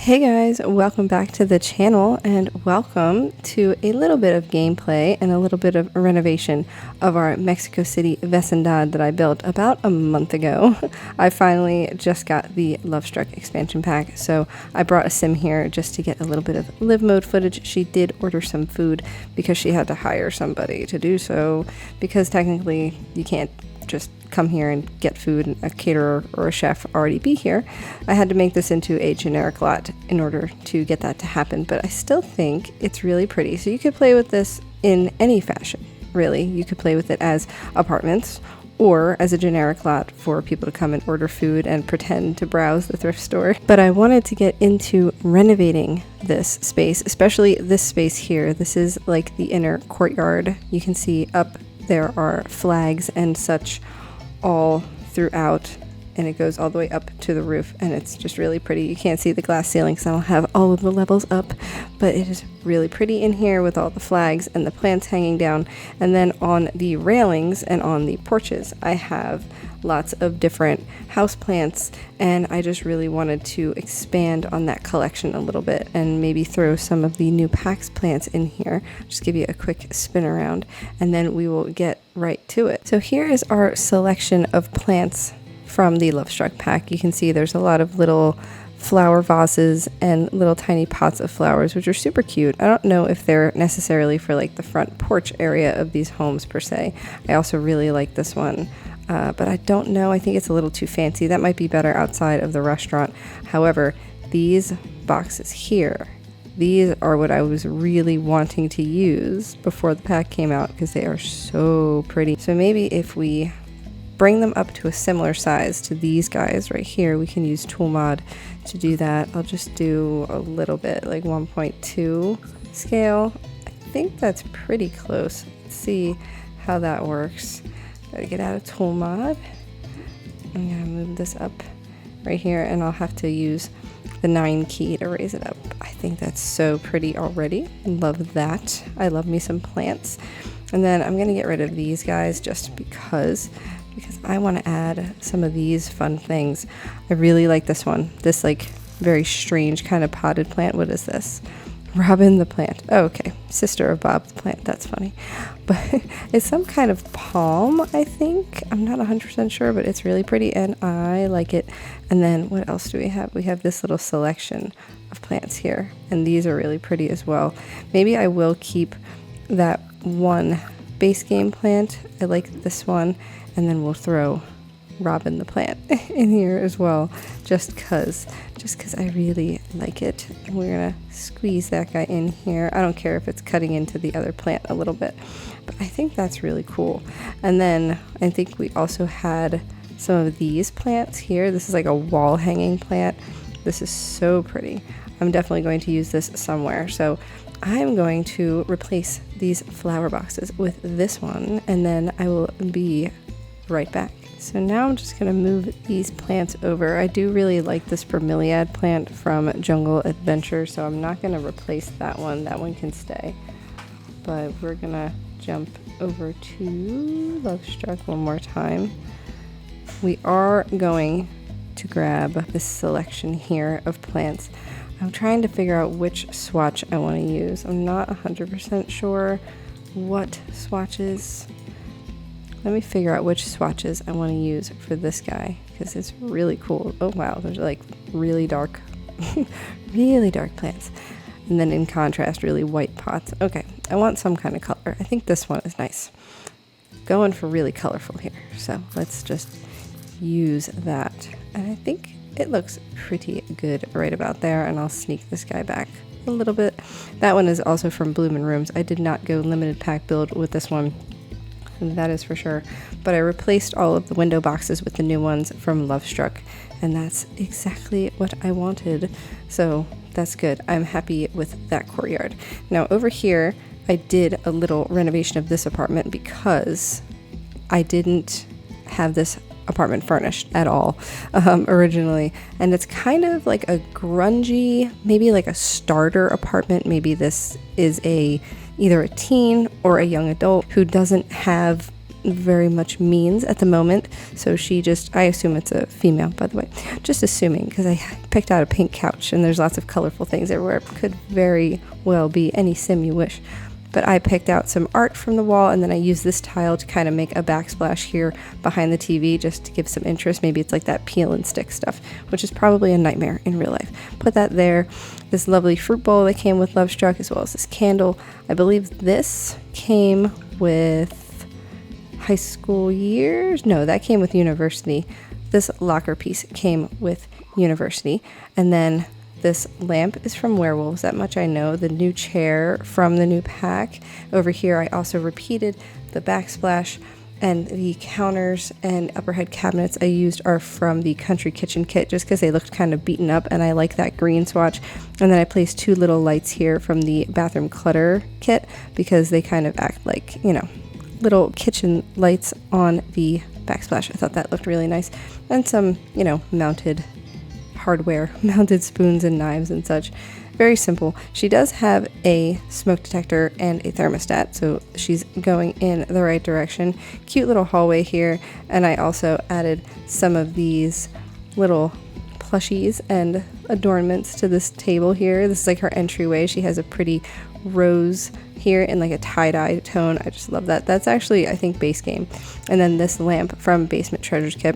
Hey guys, welcome back to the channel and welcome to a little bit of gameplay and a little bit of renovation of our Mexico City Vecindad that I built about a month ago. I finally just got the Lovestruck expansion pack, so I brought a sim here just to get a little bit of live mode footage. She did order some food because she had to hire somebody to do so, because technically you can't just come here and get food and a caterer or a chef already be here. I had to make this into a generic lot in order to get that to happen, but I still think it's really pretty. So you could play with this in any fashion, really. You could play with it as apartments or as a generic lot for people to come and order food and pretend to browse the thrift store. But I wanted to get into renovating this space, especially this space here. This is like the inner courtyard. You can see up there are flags and such all throughout, and it goes all the way up to the roof, and it's just really pretty. You can't see the glass ceiling because I don't have all of the levels up, but it is really pretty in here with all the flags and the plants hanging down. And then on the railings and on the porches I have lots of different house plants, and I just really wanted to expand on that collection a little bit and maybe throw some of the new Pax plants in here. Just give you a quick spin around and then we will get right to it. So here is our selection of plants from the Lovestruck pack. You can see there's a lot of little flower vases and little tiny pots of flowers, which are super cute. I don't know if they're necessarily for like the front porch area of these homes per se. I also really like this one. But I don't know, I think it's a little too fancy. That might be better outside of the restaurant. However, these boxes here, these are what I was really wanting to use before the pack came out because they are so pretty. So maybe if we bring them up to a similar size to these guys right here, we can use tool mod to do that. I'll just do a little bit, like 1.2 scale. I think that's pretty close. Let's see how that works. Gotta get out of tool mod. I'm gonna move this up right here, and I'll have to use the 9 key to raise it up. I think that's so pretty already. Love that. I love me some plants. And then I'm gonna get rid of these guys just because I want to add some of these fun things. I really like this one. This like very strange kind of potted plant. What is this? Robin the plant. Oh, okay. Sister of Bob the plant. That's funny. But it's some kind of palm, I think. I'm not 100% sure, but it's really pretty and I like it. And then what else do we have? We have this little selection of plants here, and these are really pretty as well. Maybe I will keep that one base game plant. I like this one, and then we'll throw Robin the plant in here as well, just cause I really like it. And we're gonna squeeze that guy in here. I don't care if it's cutting into the other plant a little bit, but I think that's really cool. And then I think we also had some of these plants here. This is like a wall hanging plant. This is so pretty. I'm definitely going to use this somewhere. So I'm going to replace these flower boxes with this one, and then I will be right back. So now I'm just going to move these plants over. I do really like this bromeliad plant from Jungle Adventure, so I'm not going to replace that one. That one can stay. But we're going to jump over to Lovestruck one more time. We are going to grab this selection here of plants. I'm trying to figure out which swatch I want to use. I'm not 100% sure what swatches. Let me figure out which swatches I want to use for this guy because it's really cool. Oh wow, there's like really dark, really dark plants. And then in contrast, really white pots. Okay, I want some kind of color. I think this one is nice. Going for really colorful here. So let's just use that. And I think it looks pretty good right about there, and I'll sneak this guy back a little bit. That one is also from Bloomin' Rooms. I did not go limited pack build with this one, that is for sure, but I replaced all of the window boxes with the new ones from Lovestruck, and that's exactly what I wanted, so that's good. I'm happy with that courtyard. Now over here I did a little renovation of this apartment because I didn't have this apartment furnished at all originally, and it's kind of like a grungy, maybe like a starter apartment. Maybe this is either a teen or a young adult who doesn't have very much means at the moment. So she just, I assume it's a female, by the way, just assuming, because I picked out a pink couch and there's lots of colorful things everywhere. It could very well be any sim you wish. But I picked out some art from the wall, and then I used this tile to kind of make a backsplash here behind the TV just to give some interest. Maybe it's like that peel and stick stuff, which is probably a nightmare in real life. Put that there. This lovely fruit bowl that came with Love Struck, as well as this candle. I believe this came with high school years. No, that came with university. This locker piece came with university. And then this lamp is from Werewolves, that much I know. The new chair from the new pack. Over here I also repeated the backsplash, and the counters and upper head cabinets I used are from the Country Kitchen kit just because they looked kind of beaten up and I like that green swatch. And then I placed 2 little lights here from the bathroom clutter kit because they kind of act like, you know, little kitchen lights on the backsplash. I thought that looked really nice. And some, you know, mounted hardware, mounted spoons and knives and such. Very simple. She does have a smoke detector and a thermostat, so she's going in the right direction. Cute little hallway here, and I also added some of these little plushies and adornments to this table here. This is like her entryway. She has a pretty rose here in like a tie-dye tone. I just love that. That's actually, I think, base game. And then this lamp from Basement Treasures Kit.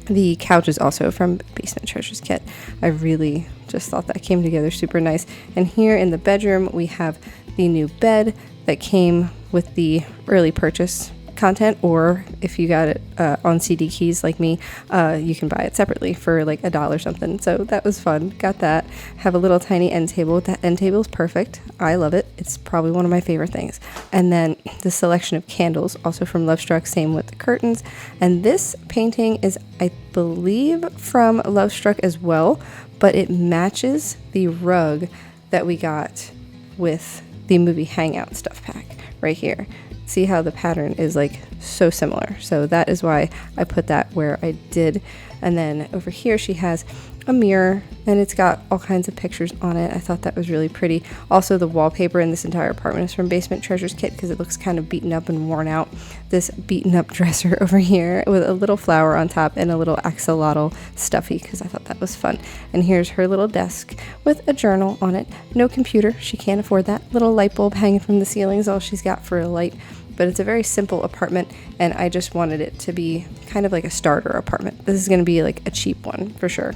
The couch is also from Basement Treasures Kit. I really just thought that came together super nice. And here in the bedroom, we have the new bed that came with the early purchase content, or if you got it on CD keys like me, you can buy it separately for like $1 something. So that was fun. Got that. Have a little tiny end table. That end table is perfect. I love it. It's probably one of my favorite things. And then the selection of candles, also from Love Struck, same with the curtains. And this painting is, I believe, from Love Struck as well, but it matches the rug that we got with the movie Hangout stuff pack right here. See how the pattern is like so similar. So that is why I put that where I did. And then over here she has a mirror and it's got all kinds of pictures on it. I thought that was really pretty. Also, the wallpaper in this entire apartment is from Basement Treasures Kit because it looks kind of beaten up and worn out. This beaten up dresser over here with a little flower on top and a little axolotl stuffy because I thought that was fun. And here's her little desk with a journal on it. No computer, she can't afford that. Little light bulb hanging from the ceiling is all she's got for a light. But it's a very simple apartment, and I just wanted it to be kind of like a starter apartment. This is going to be like a cheap one for sure.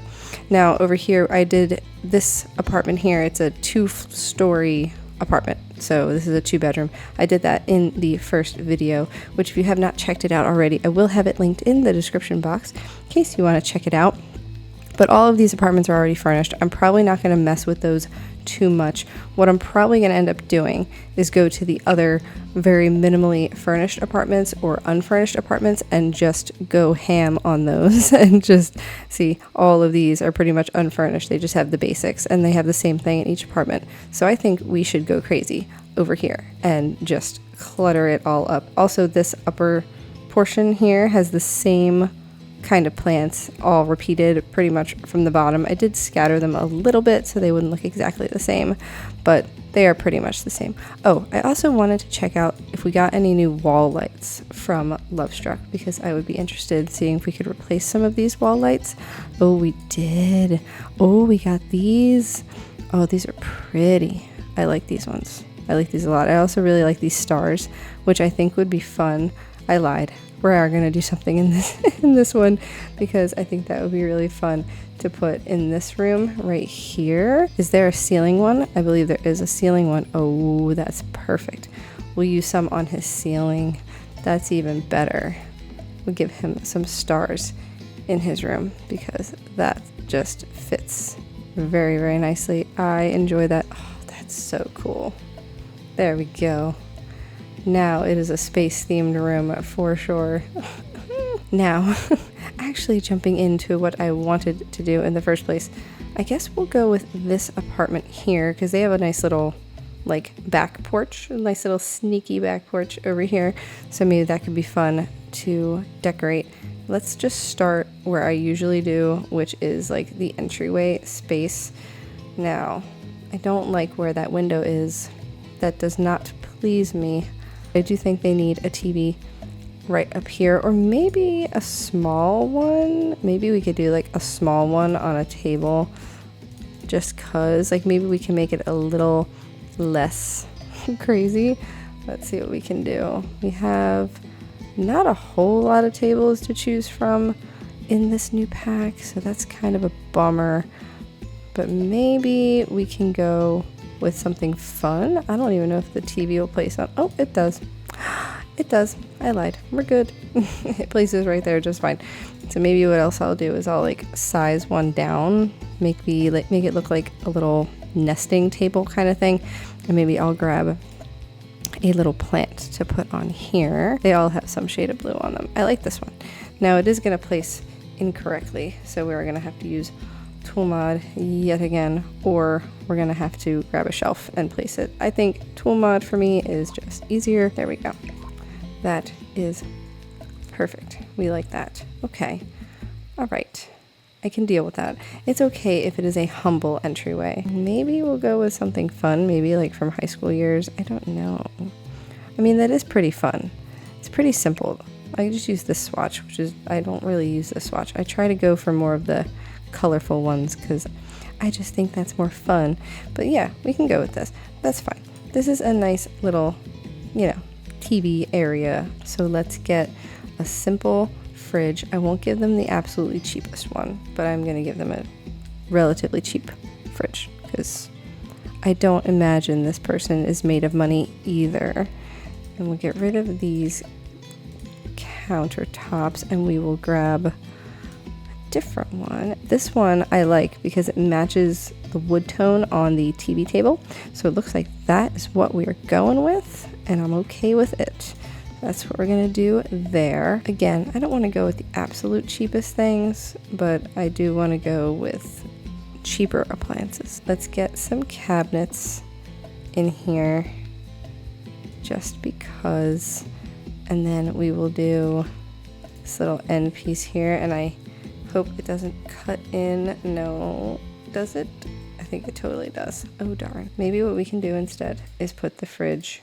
Now over here, I did this apartment here. It's a 2-story apartment, so this is a 2-bedroom. I did that in the first video, which if you have not checked it out already, I will have it linked in the description box in case you want to check it out. But all of these apartments are already furnished. I'm probably not going to mess with those too much. What I'm probably going to end up doing is go to the other very minimally furnished apartments or unfurnished apartments and just go ham on those and just see. All of these are pretty much unfurnished. They just have the basics and they have the same thing in each apartment. So I think we should go crazy over here and just clutter it all up. Also, this upper portion here has the same kind of plants all repeated pretty much from the bottom. I did scatter them a little bit so they wouldn't look exactly the same, but they are pretty much the same. Oh, I also wanted to check out if we got any new wall lights from Love Struck because I would be interested in seeing if we could replace some of these wall lights. Oh, we did. Oh, we got these. Oh, these are pretty. I like these ones. I like these a lot. I also really like these stars, which I think would be fun. I lied. We are going to do something in this one because I think that would be really fun to put in this room right here. Is there a ceiling one? I believe there is a ceiling one. Oh, that's perfect. We'll use some on his ceiling. That's even better. We'll give him some stars in his room because that just fits very, very nicely. I enjoy that. Oh, that's so cool. There we go. Now it is a space-themed room for sure. Now, actually jumping into what I wanted to do in the first place, I guess we'll go with this apartment here because they have a nice little like back porch, a nice little sneaky back porch over here. So maybe that could be fun to decorate. Let's just start where I usually do, which is like the entryway space. Now, I don't like where that window is. That does not please me. I do think they need a TV right up here, or maybe a small one. Maybe we could do like a small one on a table, just cause like maybe we can make it a little less crazy. Let's see what we can do. We have not a whole lot of tables to choose from in this new pack, so that's kind of a bummer, but maybe we can go with something fun. I don't even know if the TV will place on. Oh, it does. It does. I lied. We're good. It places right there just fine. So maybe what else I'll do is I'll like size one down, make it look like a little nesting table kind of thing, and maybe I'll grab a little plant to put on here. They all have some shade of blue on them. I like this one. Now it is going to place incorrectly, so we're going to have to use tool mod yet again, or we're going to have to grab a shelf and place it. I think tool mod for me is just easier. There we go. That is perfect. We like that. Okay. All right. I can deal with that. It's okay if it is a humble entryway. Maybe we'll go with something fun, maybe like from high school years. I don't know. I mean, that is pretty fun. It's pretty simple. I just use this swatch, which is, I don't really use this swatch. I try to go for more of the colorful ones because I just think that's more fun. But yeah, we can go with this. That's fine. This is a nice little, TV area. So let's get a simple fridge. I won't give them the absolutely cheapest one, but I'm going to give them a relatively cheap fridge because I don't imagine this person is made of money either. And we'll get rid of these countertops and we will grab a different one. This one I like because it matches the wood tone on the TV table. So it looks like that is what we are going with, and I'm okay with it. That's what we're gonna do there. Again, I don't want to go with the absolute cheapest things, but I do want to go with cheaper appliances. Let's get some cabinets in here just because, and then we will do this little end piece here, and I hope it doesn't cut in. No, does it? I think it totally does. Oh darn. Maybe what we can do instead is put the fridge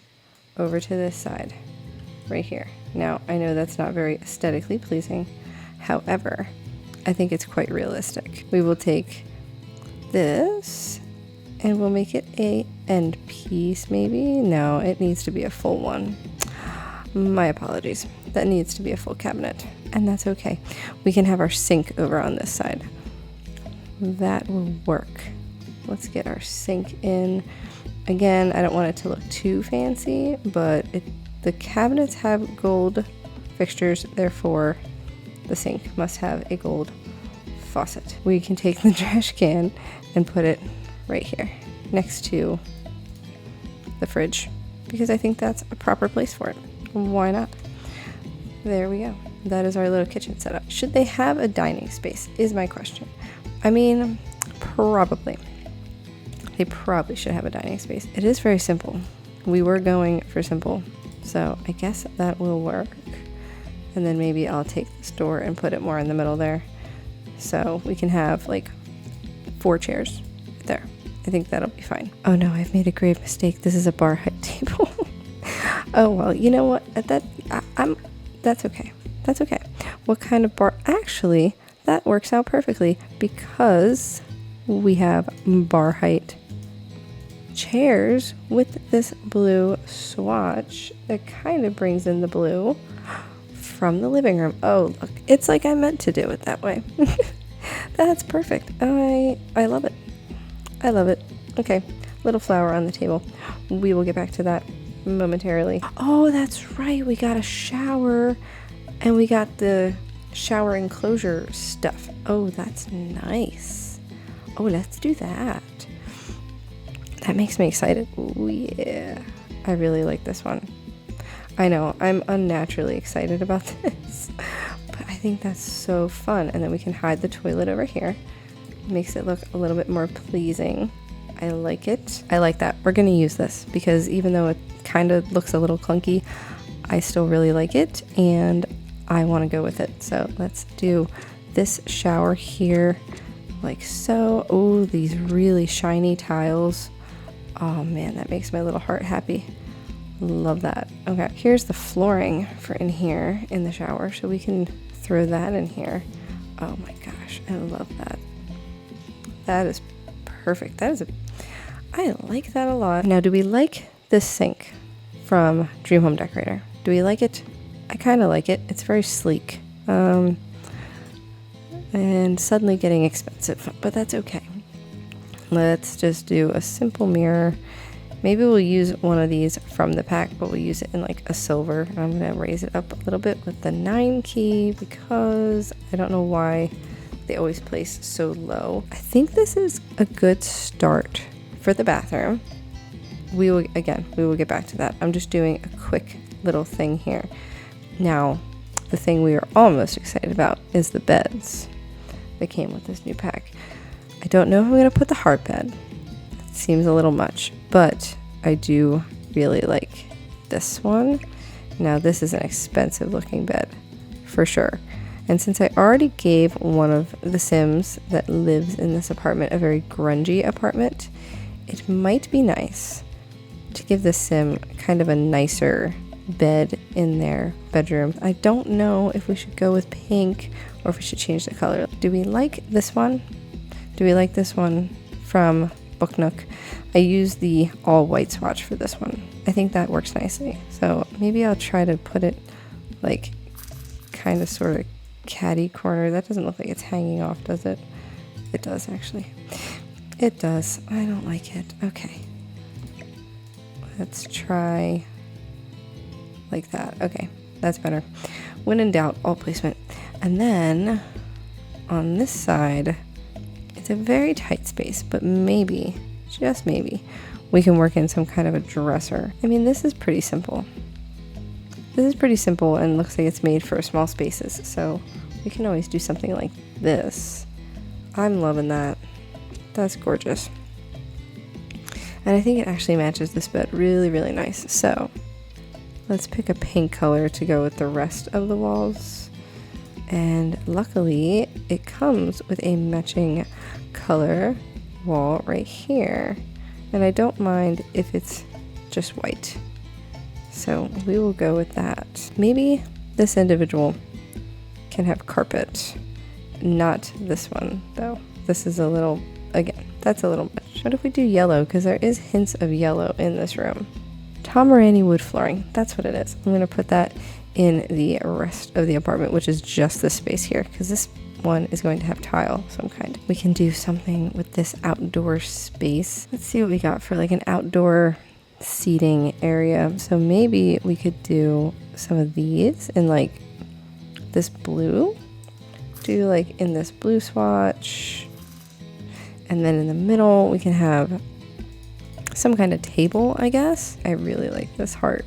over to this side right here. Now, I know that's not very aesthetically pleasing. However, I think it's quite realistic. We will take this and we'll make it a end piece maybe. No, it needs to be a full one. My apologies. That needs to be a full cabinet, and that's okay. We can have our sink over on this side. That will work. Let's get our sink in. Again, I don't want it to look too fancy, but the cabinets have gold fixtures, therefore the sink must have a gold faucet. We can take the trash can and put it right here next to the fridge because I think that's a proper place for it. Why not? There we go. That is our little kitchen setup. Should they have a dining space is my question. I mean, probably. They probably should have a dining space. It is very simple. We were going for simple, so I guess that will work. And then maybe I'll take this door and put it more in the middle there. So we can have like 4 chairs there. I think that'll be fine. Oh no, I've made a grave mistake. This is a bar height table. Oh well, you know what? That's okay. That's okay. What kind of bar? Actually, that works out perfectly because we have bar height chairs with this blue swatch that kind of brings in the blue from the living room. Oh, look, it's like I meant to do it that way. That's perfect. I love it. I love it. Okay, little flower on the table. We will get back to that momentarily. Oh, that's right. We got a shower and we got the shower enclosure stuff. Oh, that's nice. Oh, let's do that. That makes me excited. Oh, yeah. I really like this one. I know, I'm unnaturally excited about this, but I think that's so fun. And then we can hide the toilet over here. Makes it look a little bit more pleasing. I like it. I like that. We're going to use this because even though it kind of looks a little clunky, I still really like it and I want to go with it. So let's do this shower here like so. Oh, these really shiny tiles. Oh man, that makes my little heart happy. Love that. Okay, here's the flooring for in here in the shower, so we can throw that in here. Oh my gosh, I love that. That is perfect. I like that a lot. Now, do we like this sink from Dream Home Decorator? Do we like it? I kind of like it. It's very sleek. And suddenly getting expensive, but that's okay. Let's just do a simple mirror. Maybe we'll use one of these from the pack, but we'll use it in like a silver. I'm going to raise it up a little bit with the 9 key because I don't know why they always place so low. I think this is a good start for the bathroom. We will get back to that. I'm just doing a quick little thing here. Now, the thing we are almost excited about is the beds that came with this new pack. I don't know if I'm going to put the hard bed. It seems a little much, but I do really like this one. Now, this is an expensive looking bed for sure. And since I already gave one of the Sims that lives in this apartment a very grungy apartment, it might be nice to give this Sim kind of a nicer bed in their bedroom. I don't know if we should go with pink or if we should change the color. Do we like this one? Do we like this one from Book Nook? I used the all white swatch for this one. I think that works nicely. So maybe I'll try to put it like kind of sort of catty corner. That doesn't look like it's hanging off, does it? It does actually. It does. I don't like it. Okay. Let's try like that. Okay, that's better. When in doubt, all placement. And then on this side, it's a very tight space, but maybe, just maybe, we can work in some kind of a dresser. I mean, this is pretty simple. This is pretty simple and looks like it's made for small spaces, so we can always do something like this. I'm loving that. That's gorgeous. And I think it actually matches this bed really, really nice. So let's pick a pink color to go with the rest of the walls. And luckily, it comes with a matching color wall right here. And I don't mind if it's just white. So we will go with that. Maybe this individual can have carpet. Not this one, though. This is a little, again, that's a little much. What if we do yellow? Because there is hints of yellow in this room. Tamarani wood flooring. That's what it is. I'm going to put that in the rest of the apartment, which is just this space here, because this one is going to have tile of some kind. We can do something with this outdoor space. Let's see what we got for like an outdoor seating area. So maybe we could do some of these in like this blue. Do like in this blue swatch. And then in the middle, we can have some kind of table, I guess. I really like this heart.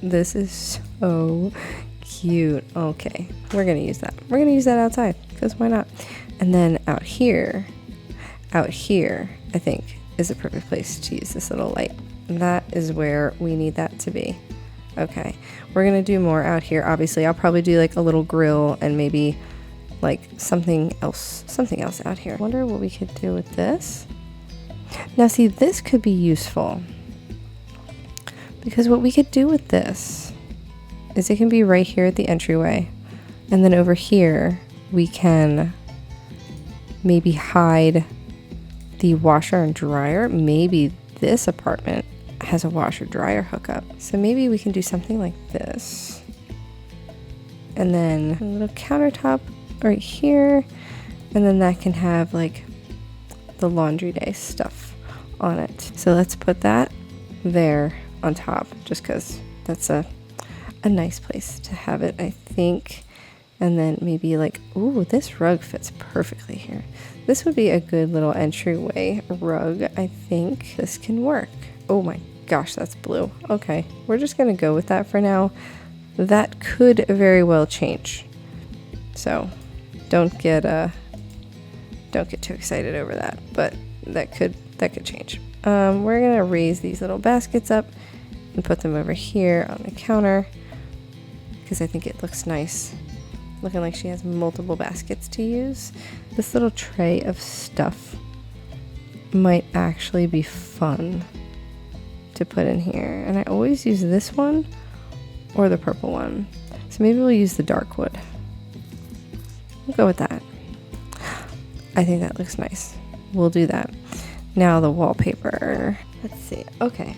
This is so cute. Okay, we're gonna use that. We're gonna use that outside, because why not? And then out here, I think is the perfect place to use this little light. That is where we need that to be. Okay, we're gonna do more out here. Obviously, I'll probably do like a little grill and maybe like something else out here. I wonder what we could do with this. Now see, this could be useful, because what we could do with this is it can be right here at the entryway, and then over here we can maybe hide the washer and dryer. Maybe this apartment has a washer dryer hookup, so maybe we can do something like this, and then a little countertop right here, and then that can have like the laundry day stuff on it. So let's put that there on top, just because that's a nice place to have it, I think. And then maybe like, ooh, this rug fits perfectly here. This would be a good little entryway rug. I think this can work. Oh my gosh, that's blue. Okay, we're just gonna go with that for now. That could very well change, so don't get too excited over that, but that could change. We're gonna raise these little baskets up and put them over here on the counter, because I think it looks nice, looking like she has multiple baskets to use. This little tray of stuff might actually be fun to put in here. And I always use this one or the purple one. So maybe we'll use the dark wood. We'll go with that. I think that looks nice. We'll do that. Now the wallpaper. Let's see. Okay.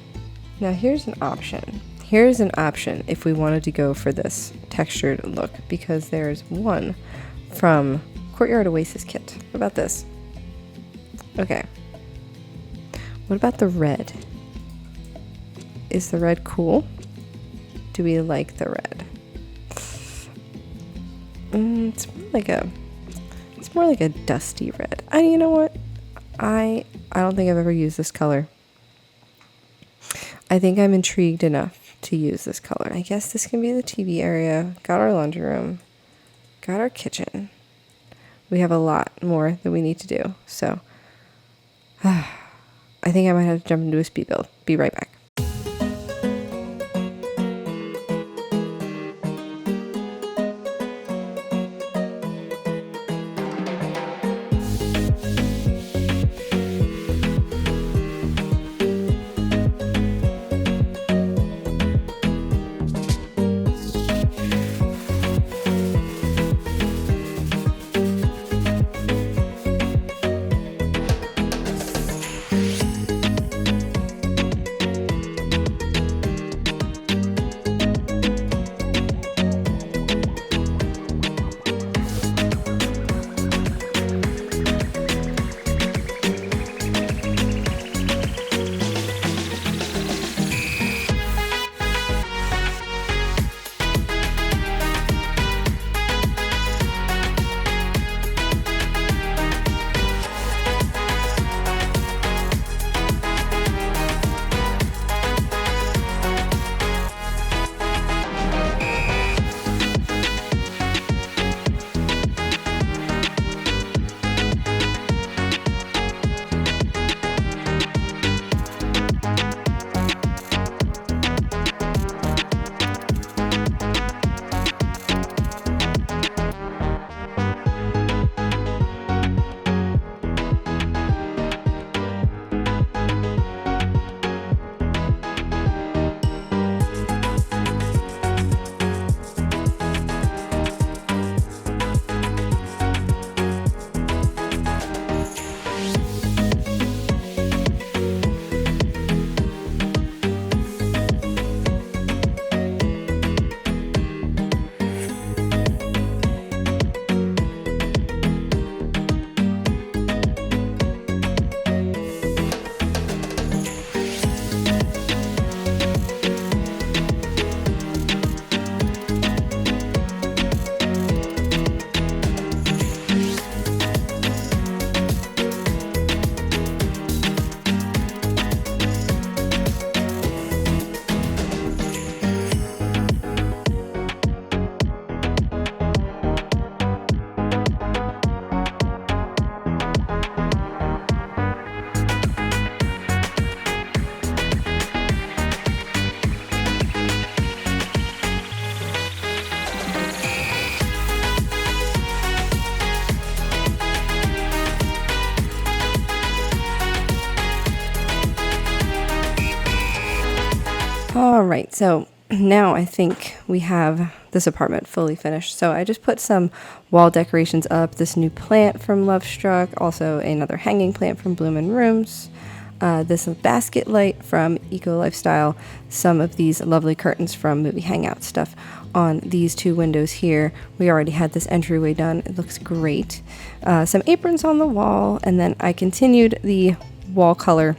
Now here's an option. Here's an option if we wanted to go for this textured look, because there's one from Courtyard Oasis kit. What about this? Okay. What about the red? Is the red cool? Do we like the red? It's more like a dusty red. You know what? I don't think I've ever used this color. I think I'm intrigued enough to use this color. I guess this can be the TV area. Got our laundry room. Got our kitchen. We have a lot more that we need to do. So I think I might have to jump into a speed build. Be right back. All right, so now I think we have this apartment fully finished. So I just put some wall decorations up, this new plant from Love Struck, also another hanging plant from Bloom in Rooms, this basket light from Eco Lifestyle, some of these lovely curtains from Movie Hangout stuff on these two windows here. We already had this entryway done. It looks great. Some aprons on the wall, and then I continued the wall color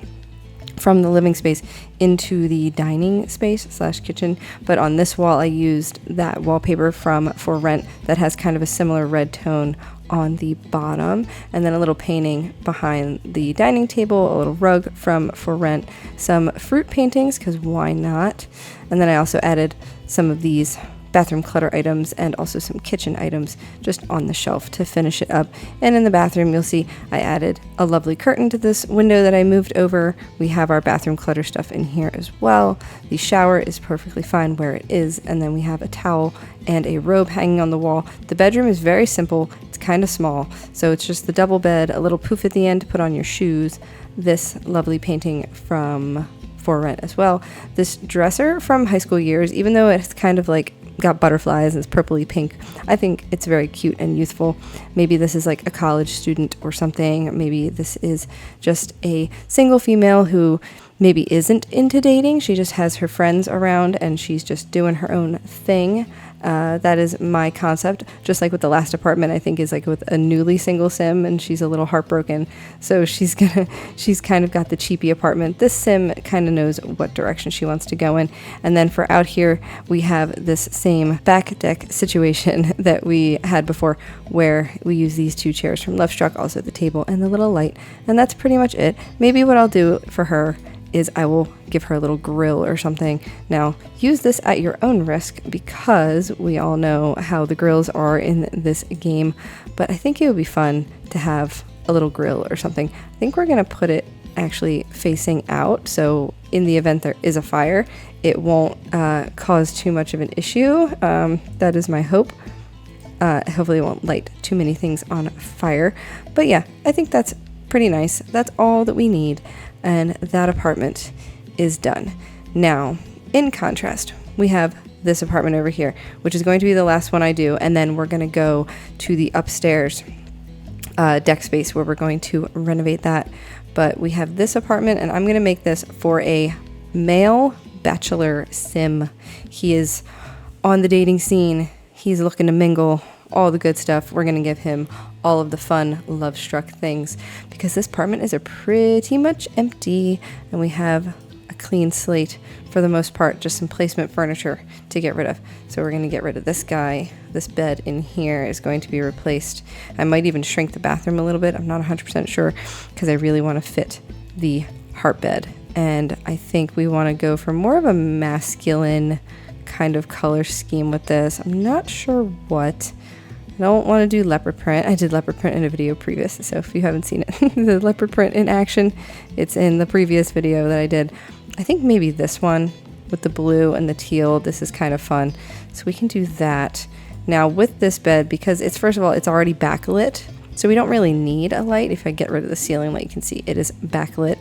from the living space into the dining space / kitchen. But on this wall, I used that wallpaper from For Rent that has kind of a similar red tone on the bottom, and then a little painting behind the dining table, a little rug from For Rent, some fruit paintings, because why not? And then I also added some of these bathroom clutter items and also some kitchen items just on the shelf to finish it up. And in the bathroom, you'll see I added a lovely curtain to this window that I moved over. We have our bathroom clutter stuff in here as well. The shower is perfectly fine where it is, and then we have a towel and a robe hanging on the wall. The bedroom is very simple. It's kind of small, so it's just the double bed, a little poof at the end to put on your shoes, this lovely painting from for rent as well. This dresser from high school years, even though it's kind of like got butterflies and it's purpley pink, I think it's very cute and youthful. Maybe this is like a college student or something. Maybe this is just a single female who maybe isn't into dating. She just has her friends around and she's just doing her own thing. That is my concept. Just like with the last apartment, I think is like with a newly single sim and she's a little heartbroken. So she's kind of got the cheapy apartment. This sim kind of knows what direction she wants to go in. And then for out here, we have this same back deck situation that we had before where we use these two chairs from Love Struck, also the table and the little light. And that's pretty much it. Maybe what I'll do for her is I will give her a little grill or something. Now, use this at your own risk because we all know how the grills are in this game, but I think it would be fun to have a little grill or something. I think we're gonna put it actually facing out, so in the event there is a fire, it won't cause too much of an issue. That is my hope. Hopefully it won't light too many things on fire. But yeah, I think that's pretty nice. That's all that we need. And that apartment is done. Now, in contrast, we have this apartment over here, which is going to be the last one I do. And then we're going to go to the upstairs deck space where we're going to renovate that. But we have this apartment, and I'm going to make this for a male bachelor sim. He is on the dating scene. He's looking to mingle, all the good stuff. We're going to give him all of the fun Love Struck things because this apartment is pretty much empty and we have a clean slate for the most part, just some placement furniture to get rid of. So we're going to get rid of this guy. This bed in here is going to be replaced. I might even shrink the bathroom a little bit. I'm not 100% sure because I really want to fit the heart bed. And I think we want to go for more of a masculine kind of color scheme with this. I'm not sure what. I don't want to do leopard print. I did leopard print in a video previous, so if you haven't seen it, the leopard print in action, it's in the previous video that I did. I think maybe this one with the blue and the teal, this is kind of fun. So we can do that. Now with this bed, because it's, first of all, it's already backlit, so we don't really need a light. If I get rid of the ceiling light, you can see it is backlit.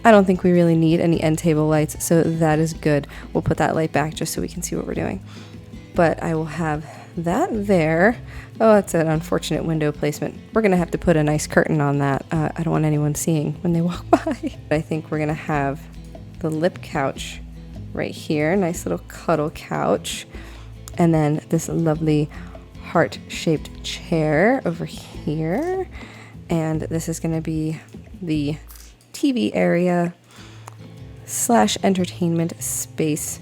I don't think we really need any end table lights, so that is good. We'll put that light back just so we can see what we're doing. But I will have that there. Oh, that's an unfortunate window placement. We're gonna have to put a nice curtain on that. I don't want anyone seeing when they walk by. I think we're gonna have the lip couch right here. Nice little cuddle couch. And then this lovely heart-shaped chair over here. And this is gonna be the TV area / entertainment space.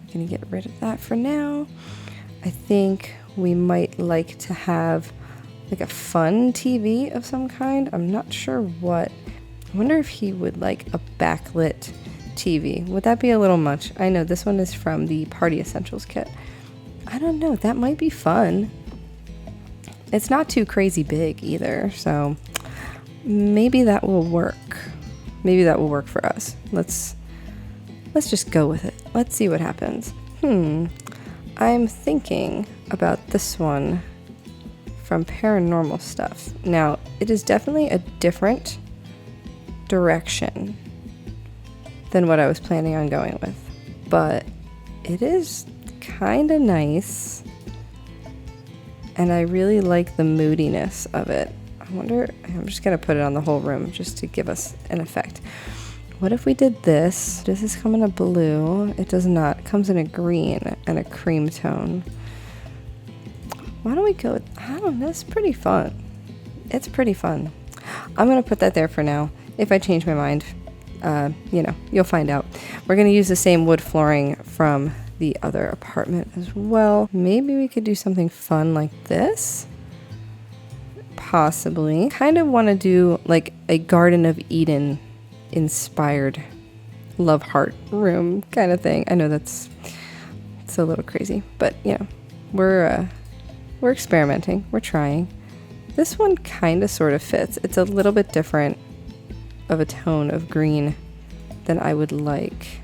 I'm gonna get rid of that for now. I think we might like to have like a fun TV of some kind. I'm not sure what. I wonder if he would like a backlit TV. Would that be a little much? I know this one is from the Party Essentials kit. I don't know. That might be fun. It's not too crazy big either, so maybe that will work. Maybe that will work for us. Let's just go with it. Let's see what happens. I'm thinking about this one from Paranormal Stuff. Now, it is definitely a different direction than what I was planning on going with, but it is kind of nice, and I really like the moodiness of it. I wonder, I'm just going to put it on the whole room just to give us an effect. What if we did this? Does this come in a blue? It does not. It comes in a green and a cream tone. Why don't we go with, I don't know, it's pretty fun. It's pretty fun. I'm going to put that there for now. If I change my mind, you'll find out. We're going to use the same wood flooring from the other apartment as well. Maybe we could do something fun like this. Possibly. Kind of want to do like a Garden of Eden inspired love heart room kind of thing. I know it's a little crazy, but we're experimenting. We're trying. This one kind of sort of fits. It's a little bit different of a tone of green than I would like,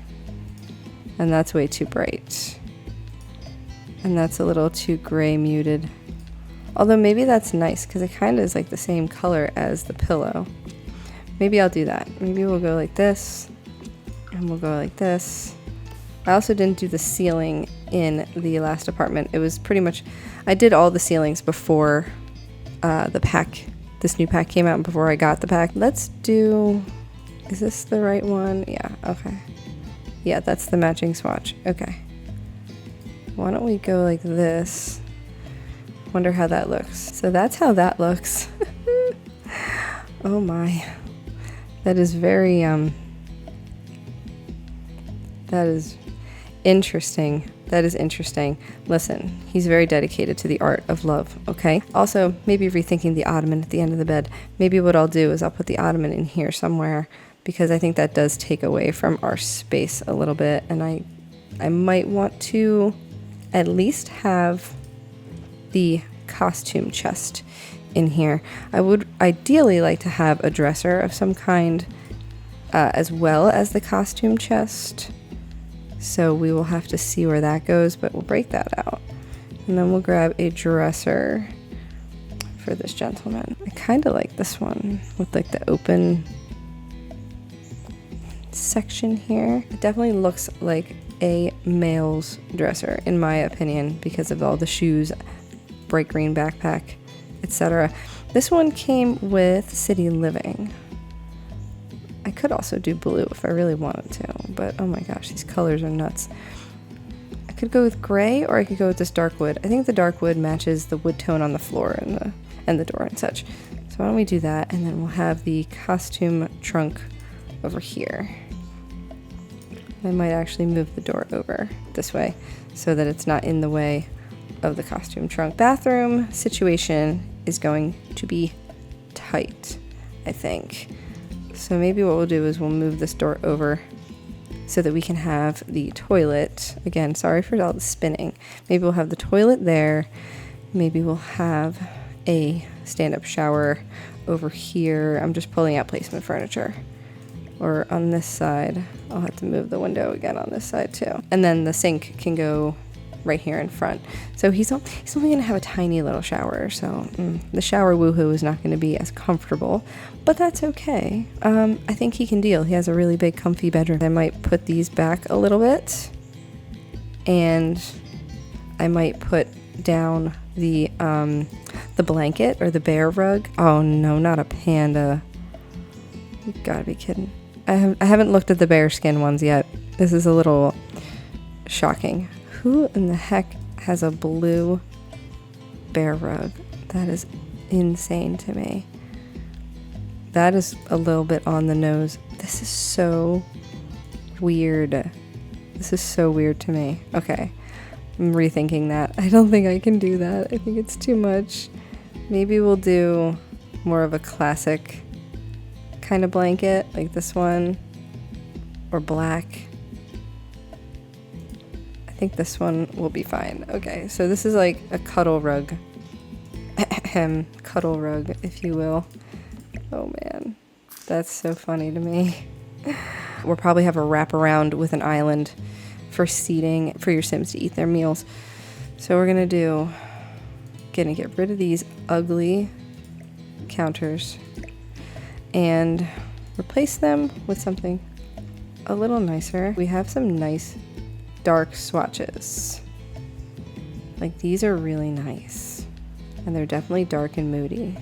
and that's way too bright, and that's a little too gray muted. Although maybe that's nice because it kind of is like the same color as the pillow. Maybe I'll do that. Maybe we'll go like this And we'll go like this. I also didn't do the ceiling in the last apartment. It was pretty much, I did all the ceilings before the pack, this new pack came out, and before I got the pack. Let's do, is this the right one? Yeah, okay. Yeah, that's the matching swatch. Okay. Why don't we go like this? Wonder how that looks. So that's how that looks. Oh my. That is very, that is interesting. That is interesting. Listen, he's very dedicated to the art of love, okay? Also, maybe rethinking the ottoman at the end of the bed. Maybe what I'll do is I'll put the ottoman in here somewhere, because I think that does take away from our space a little bit, and I might want to at least have the costume chest in here. I would ideally like to have a dresser of some kind as well as the costume chest. So we will have to see where that goes, but we'll break that out. And then we'll grab a dresser for this gentleman. I kind of like this one with like the open section here. It definitely looks like a male's dresser in my opinion, because of all the shoes, bright green backpack, etc. This one came with City Living. I could also do blue if I really wanted to, but oh my gosh, these colors are nuts. I could go with gray, or I could go with this dark wood. I think the dark wood matches the wood tone on the floor and the door and such. So why don't we do that, and then we'll have the costume trunk over here. I might actually move the door over this way so that it's not in the way of the costume trunk. Bathroom situation is going to be tight, I think. So maybe what we'll do is we'll move this door over so that we can have the toilet. Again, sorry for all the spinning. Maybe we'll have the toilet there. Maybe we'll have a stand-up shower over here. I'm just pulling out placement furniture. Or on this side. I'll have to move the window again on this side too. And then the sink can go right here in front. So he's only going to have a tiny little shower. So the shower woohoo is not going to be as comfortable, but that's okay. I think he can deal. He has a really big comfy bedroom. I might put these back a little bit, and I might put down the blanket or the bear rug. Oh no, not a panda. You gotta be kidding. I haven't looked at the bearskin ones yet. This is a little shocking. Who in the heck has a blue bear rug? That is insane to me. That is a little bit on the nose. This is so weird. This is so weird to me. Okay, I'm rethinking that. I don't think I can do that. I think it's too much. Maybe we'll do more of a classic kind of blanket, like this one, or black. I think this one will be fine. Okay, so this is like a cuddle rug. Cuddle rug, if you will. Oh man, that's so funny to me. We'll probably have a wraparound with an island for seating for your Sims to eat their meals. So we're gonna get rid of these ugly counters and replace them with something a little nicer. We have some nice dark swatches. Like these are really nice, and they're definitely dark and moody.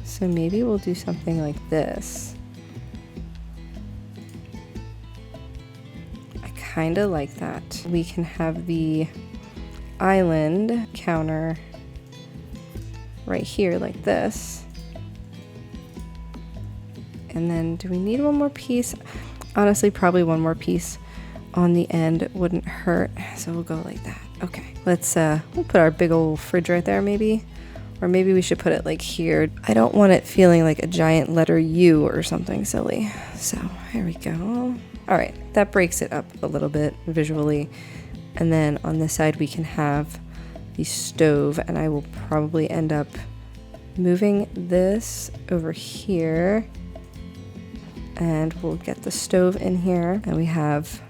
So maybe we'll do something like this. I kind of like that. We can have the island counter right here like this. And then do we need one more piece? Honestly, probably one more piece on the end wouldn't hurt. So we'll go like that. Okay, let's we'll put our big old fridge right there maybe. Or maybe we should put it like here. I don't want it feeling like a giant letter U or something silly. So here we go. All right, that breaks it up a little bit visually. And then on this side we can have the stove, and I will probably end up moving this over here. And we'll get the stove in here, and we have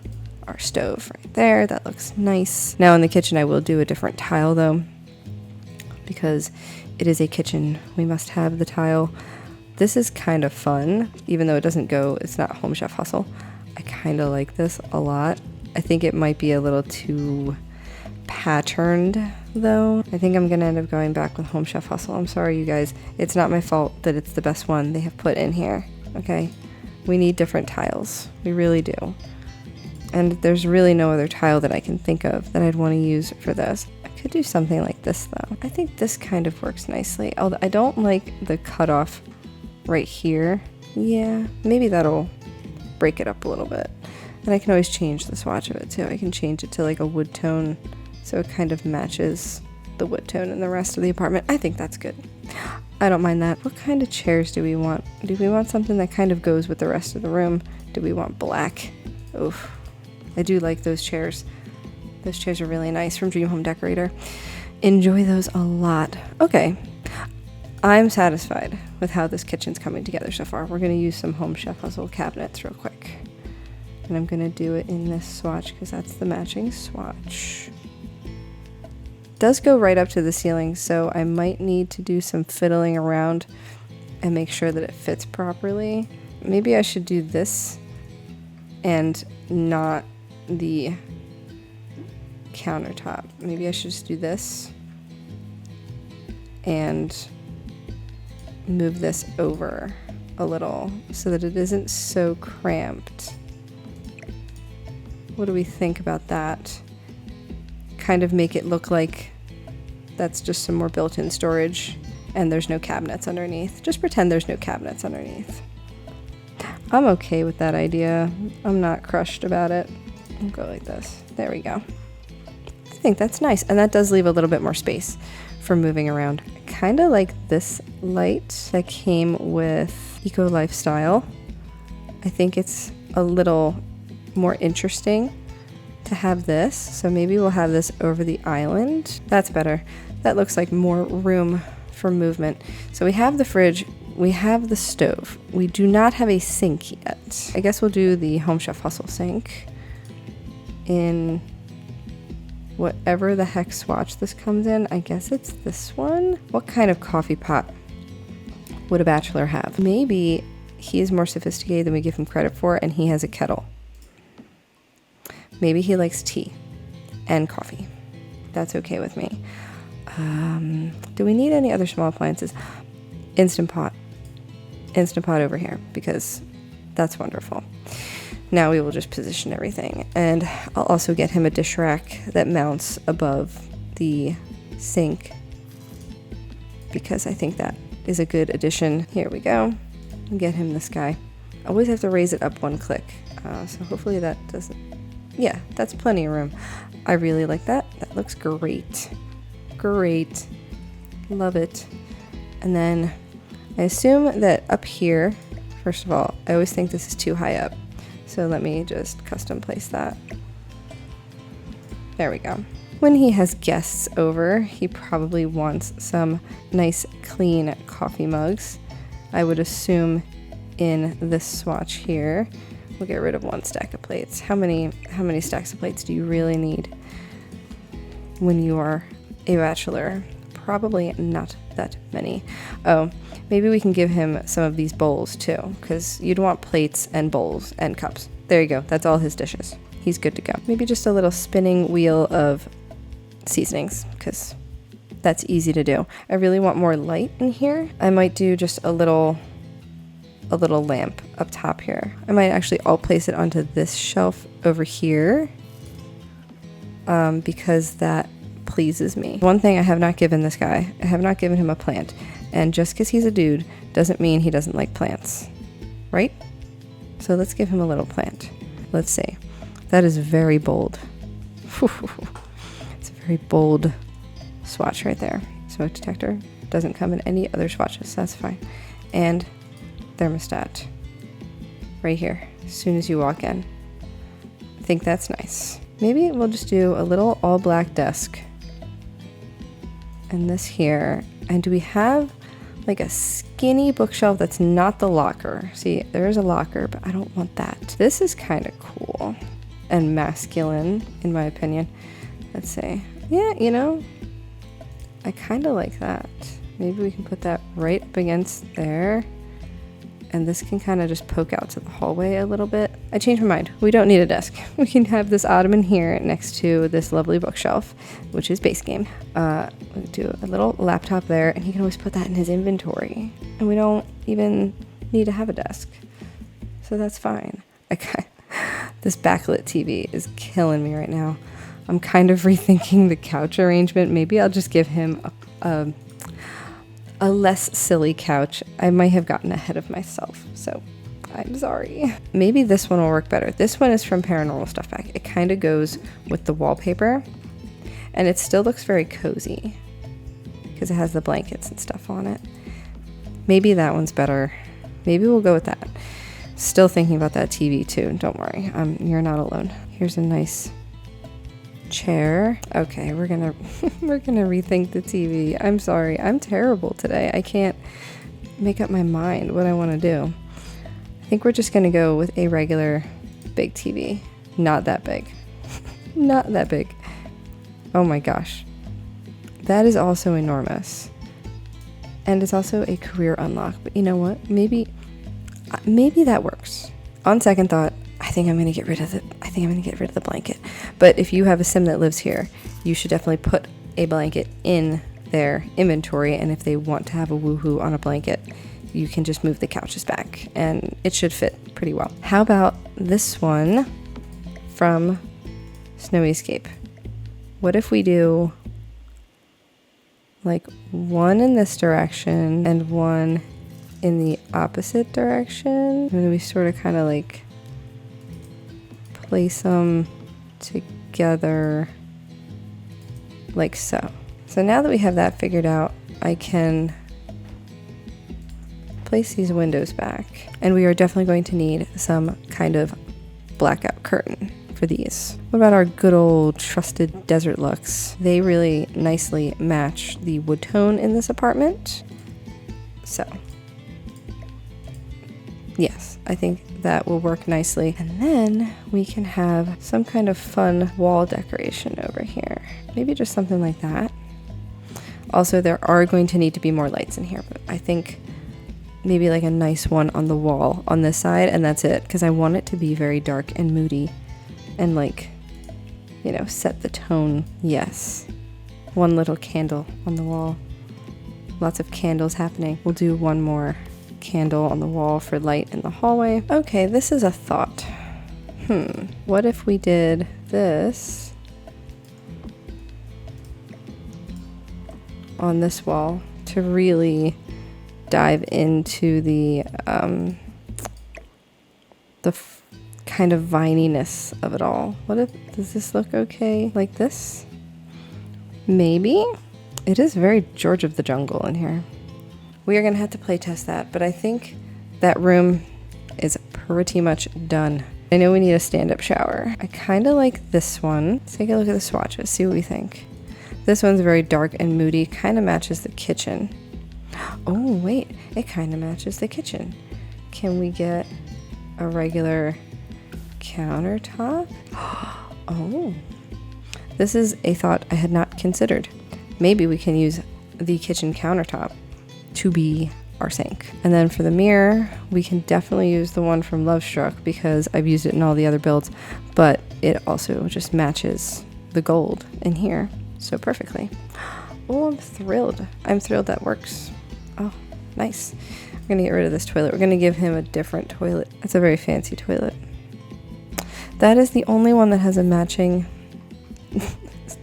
our stove right there. That looks nice. Now in the kitchen I will do a different tile though, because it is a kitchen. We must have the tile. This is kind of fun, even though it doesn't go, it's not Home Chef Hustle. I kind of like this a lot. I think it might be a little too patterned though. I think I'm gonna end up going back with Home Chef Hustle. I'm sorry you guys, it's not my fault that it's the best one they have put in here, okay? We need different tiles, we really do. And there's really no other tile that I can think of that I'd want to use for this. I could do something like this though. I think this kind of works nicely, although I don't like the cutoff right here. Yeah, maybe that'll break it up a little bit. And I can always change the swatch of it too. I can change it to like a wood tone so it kind of matches the wood tone in the rest of the apartment. I think that's good. I don't mind that. What kind of chairs do we want? Do we want something that kind of goes with the rest of the room? Do we want black? Oof. I do like those chairs. Those chairs are really nice from Dream Home Decorator. Enjoy those a lot. Okay. I'm satisfied with how this kitchen's coming together so far. We're going to use some Home Chef Hustle cabinets real quick. And I'm going to do it in this swatch because that's the matching swatch. It does go right up to the ceiling, so I might need to do some fiddling around and make sure that it fits properly. Maybe I should do this and not the countertop. Maybe I should just do this and move this over a little so that it isn't so cramped. What do we think about that? Kind of make it look like that's just some more built-in storage and there's no cabinets underneath. Just pretend there's no cabinets underneath. I'm okay with that idea. I'm not crushed about it. I'll go like this. There we go. I think that's nice. And that does leave a little bit more space for moving around. I kind of like this light that came with Eco Lifestyle. I think it's a little more interesting to have this. So maybe we'll have this over the island. That's better. That looks like more room for movement. So we have the fridge. We have the stove. We do not have a sink yet. I guess we'll do the Home Chef Hustle sink in whatever the heck swatch this comes in. I guess it's this one. What kind of coffee pot would a bachelor have? Maybe he is more sophisticated than we give him credit for and he has a kettle. Maybe he likes tea and coffee. That's okay with me. Do we need any other small appliances? Instant Pot over here because that's wonderful. Now we will just position everything, and I'll also get him a dish rack that mounts above the sink because I think that is a good addition. Here we go. Get him this guy. I always have to raise it up one click, so hopefully that doesn't. Yeah, that's plenty of room. I really like that. That looks great. Great. Love it. And then I assume that up here, first of all, I always think this is too high up. So let me just custom place that. There we go. When he has guests over, he probably wants some nice clean coffee mugs. I would assume in this swatch here. We'll get rid of one stack of plates. How many stacks of plates do you really need when you are a bachelor? Probably not that many. Oh, maybe we can give him some of these bowls too, because you'd want plates and bowls and cups. There you go. That's all his dishes. He's good to go. Maybe just a little spinning wheel of seasonings, because that's easy to do. I really want more light in here. I might do just a little lamp up top here. I might actually all place it onto this shelf over here because that pleases me. One thing I have not given this guy, I have not given him a plant. And just because he's a dude doesn't mean he doesn't like plants, right? So let's give him a little plant. Let's see. That is very bold. It's a very bold swatch right there. Smoke detector doesn't come in any other swatches. That's fine. And thermostat right here as soon as you walk in. I think that's nice. Maybe we'll just do a little all black desk and this here. And do we have like a skinny bookshelf that's not the locker? See, there's a locker, but I don't want that. This is kind of cool and masculine in my opinion. Let's see. Yeah, you know, I kind of like that. Maybe we can put that right up against there. and this can kind of just poke out to the hallway a little bit. I changed my mind. We don't need a desk. We can have this ottoman here next to this lovely bookshelf, which is base game. We'll do a little laptop there, and he can always put that in his inventory. And we don't even need to have a desk. So that's fine. Okay. This backlit TV is killing me right now. I'm kind of rethinking the couch arrangement. Maybe I'll just give him a less silly couch. I might have gotten ahead of myself, so I'm sorry. Maybe this one will work better. This one is from Paranormal Stuff Pack. It kind of goes with the wallpaper, and it still looks very cozy because it has the blankets and stuff on it. Maybe that one's better. Maybe we'll go with that. Still thinking about that TV too. Don't worry, you're not alone. Here's a nice chair. Okay, we're gonna rethink the TV. I'm sorry, I'm terrible today. I can't make up my mind what I want to do. I think we're just gonna go with a regular big TV. Not that big. Not that big. Oh my gosh, that is also enormous, and it's also a career unlock. But you know what? Maybe that works. On second thought, I think I'm gonna get rid of the blanket. But if you have a sim that lives here, you should definitely put a blanket in their inventory. And if they want to have a woohoo on a blanket, you can just move the couches back, and it should fit pretty well. How about this one from Snowy Escape? What if we do like one in this direction and one in the opposite direction, and then we sort of kind of like place them together like so. So now that we have that figured out, I can place these windows back, and we are definitely going to need some kind of blackout curtain for these. What about our good old trusted desert looks? They really nicely match the wood tone in this apartment. So yes, I think that will work nicely. And then we can have some kind of fun wall decoration over here. Maybe just something like that. Also, there are going to need to be more lights in here, but I think maybe like a nice one on the wall on this side, and that's it, because I want it to be very dark and moody and like, you know, set the tone. Yes. One little candle on the wall. Lots of candles happening. We'll do one more candle on the wall for light in the hallway. Okay, this is a thought. What if we did this on this wall to really dive into the kind of vininess of it all? Does this look okay like this? Maybe. It is very George of the Jungle in here. We are going to have to play test that, but I think that room is pretty much done. I know we need a stand-up shower. I kind of like this one. Let's take a look at the swatches, see what we think. This one's very dark and moody, kind of matches the kitchen. Oh, wait, it kind of matches the kitchen. Can we get a regular countertop? Oh, this is a thought I had not considered. Maybe we can use the kitchen countertop to be our sink. And then for the mirror, we can definitely use the one from Love Struck because I've used it in all the other builds, but it also just matches the gold in here so perfectly. Oh, I'm thrilled. I'm thrilled that works. Oh, nice. We're gonna get rid of this toilet. We're gonna give him a different toilet. It's a very fancy toilet. That is the only one that has a matching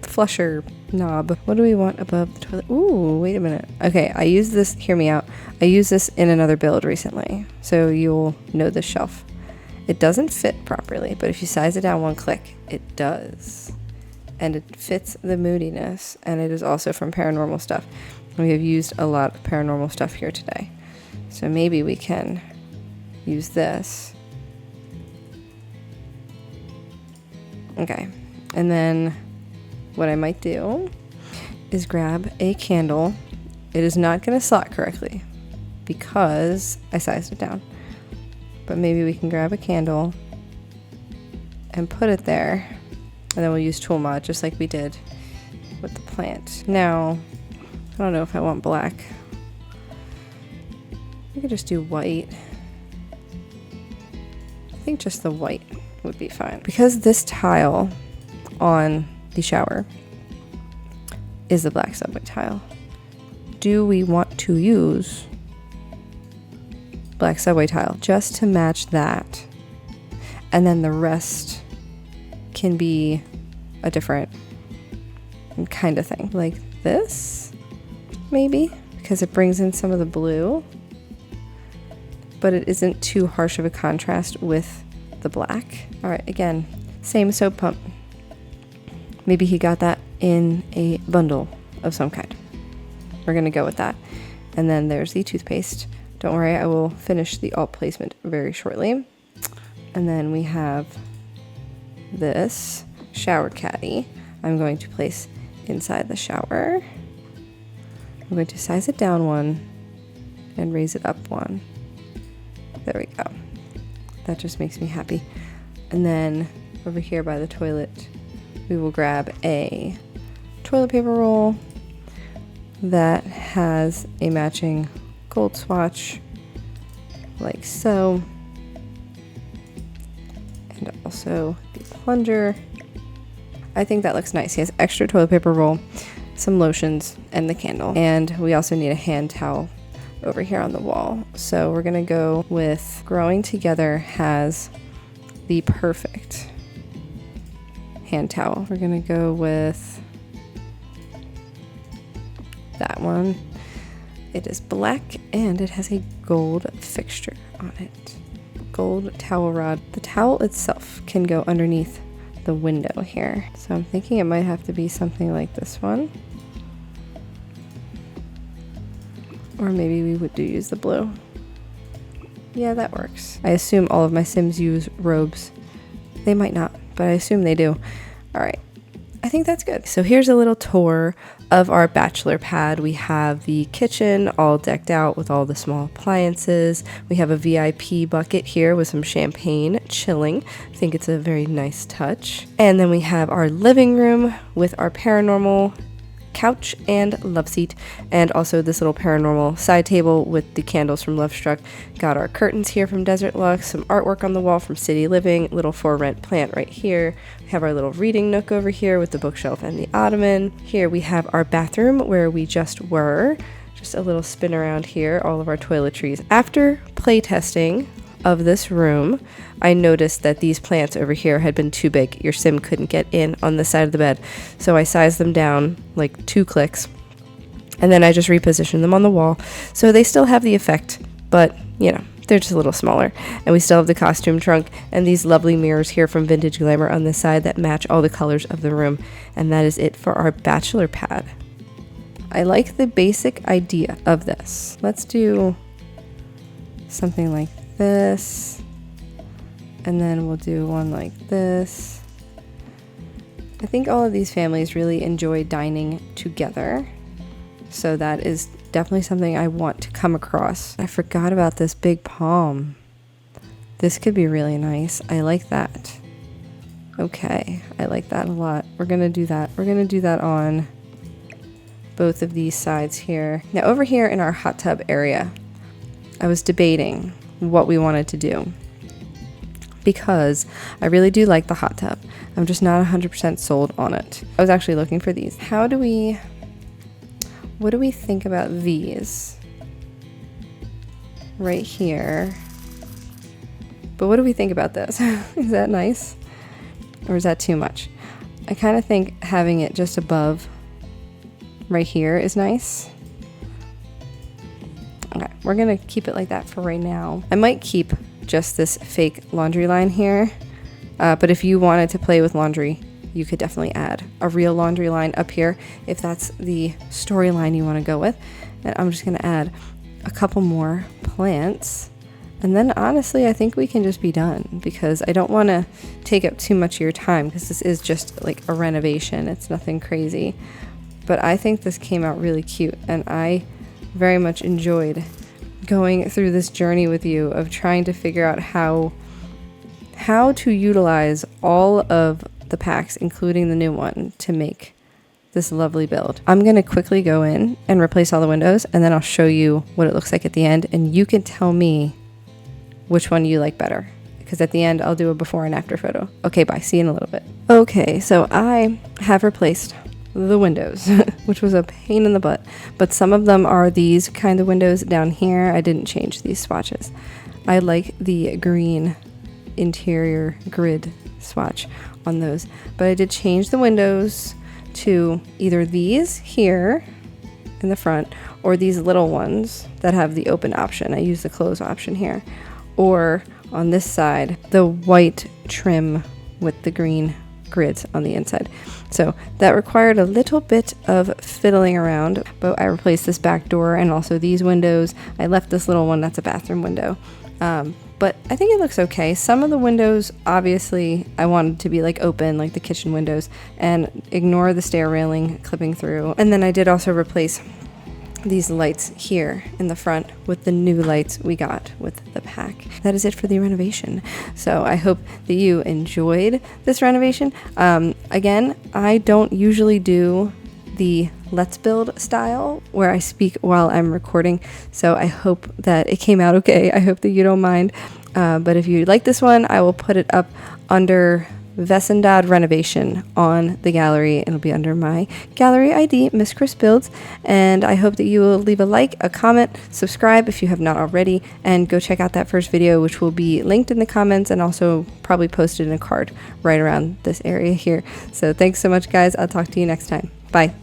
flusher knob. What do we want above the toilet? Ooh, wait a minute. Okay, I use this, hear me out. I used this in another build recently, so you'll know this shelf. It doesn't fit properly, but if you size it down one click, it does. And it fits the moodiness, and it is also from Paranormal Stuff. We have used a lot of Paranormal Stuff here today. So maybe we can use this. Okay, and then what I might do is grab a candle. It is not going to slot correctly because I sized it down. But maybe we can grab a candle and put it there. And then we'll use tool mod just like we did with the plant. Now, I don't know if I want black. We could just do white. think just the white would be fine. Because this tile on the shower is the black subway tile, do we want to use black subway tile just to match that? And then the rest can be a different kind of thing, like this, maybe, because it brings in some of the blue, but it isn't too harsh of a contrast with the black. All right, again, same soap pump. Maybe he got that in a bundle of some kind. We're gonna go with that. And then there's the toothpaste. Don't worry, I will finish the alt placement very shortly. And then we have this shower caddy I'm going to place inside the shower. I'm going to size it down one and raise it up one. There we go. That just makes me happy. And then over here by the toilet, we will grab a toilet paper roll that has a matching gold swatch, like so. And also the plunger. I think that looks nice. He has extra toilet paper roll, some lotions, and the candle. And we also need a hand towel over here on the wall. So we're gonna go with Growing Together has the perfect hand towel. We're gonna go with that one. It is black and it has a gold fixture on it. Gold towel rod. The towel itself can go underneath the window here. So I'm thinking it might have to be something like this one. Or maybe we would use the blue. Yeah, that works. I assume all of my Sims use robes. They might not, but I assume they do. All right, I think that's good. So here's a little tour of our Bachelor pad. We have the kitchen all decked out with all the small appliances. We have a VIP bucket here with some champagne chilling. I think it's a very nice touch. And then we have our living room with our paranormal couch and love seat, and also this little paranormal side table with the candles from Love Struck. Got our curtains here from Desert Luxe, some artwork on the wall from City Living, little for rent plant right here. We have our little reading nook over here with the bookshelf and the ottoman. Here we have our bathroom where we just were. Just a little spin around here, all of our toiletries. After playtesting of this room, I noticed that these plants over here had been too big. Your Sim couldn't get in on the side of the bed. So I sized them down like 2 clicks, and then I just repositioned them on the wall. So they still have the effect, but you know, they're just a little smaller. And we still have the costume trunk and these lovely mirrors here from Vintage Glamour on this side that match all the colors of the room. And that is it for our Bachelor pad. I like the basic idea of this. Let's do something like this, and then we'll do one like this. I think all of these families really enjoy dining together, so that is definitely something I want to come across. I forgot about this big palm. This could be really nice. I like that. Okay, I like that a lot. We're gonna do that. We're gonna do that on both of these sides here. Now over here in our hot tub area, I was debating what we wanted to do, because I really do like the hot tub. I'm just not 100% sold on it. I was actually looking for these. What do we think about these right here? But what do we think about this? Is that nice? Or is that too much? I kind of think having it just above right here is nice. Okay, we're gonna keep it like that for right now. I might keep just this fake laundry line here, but if you wanted to play with laundry, you could definitely add a real laundry line up here if that's the storyline you want to go with. And I'm just gonna add a couple more plants, and then honestly I think we can just be done, because I don't want to take up too much of your time, because this is just like a renovation. It's nothing crazy, but I think this came out really cute, and I very much enjoyed going through this journey with you of trying to figure out how to utilize all of the packs, including the new one, to make this lovely build. I'm going to quickly go in and replace all the windows, and then I'll show you what it looks like at the end, and you can tell me which one you like better, because at the end I'll do a before and after photo. Okay, bye. See you in a little bit. Okay, so I have replaced the windows, which was a pain in the butt, but some of them are these kind of windows down here. I didn't change these swatches. I like the green interior grid swatch on those, but I did change the windows to either these here in the front or these little ones that have the open option. I use the close option here, or on this side the white trim with the green grids on the inside. So that required a little bit of fiddling around, but I replaced this back door and also these windows. I left this little one that's a bathroom window, but I think it looks okay. Some of the windows, obviously I wanted to be like open, like the kitchen windows, and ignore the stair railing clipping through. And then I did also replace these lights here in the front with the new lights we got with the pack. That is it for the renovation. So I hope that you enjoyed this renovation. Again, I don't usually do the Let's Build style where I speak while I'm recording, so I hope that it came out okay. I hope that you don't mind. But if you like this one, I will put it up under Vecindad Renovation on the gallery. It'll be under my gallery ID, Miss Chris Builds, and I hope that you will leave a like, a comment, subscribe if you have not already, and go check out that first video, which will be linked in the comments and also probably posted in a card right around this area here. So thanks so much, guys. I'll talk to you next time. Bye.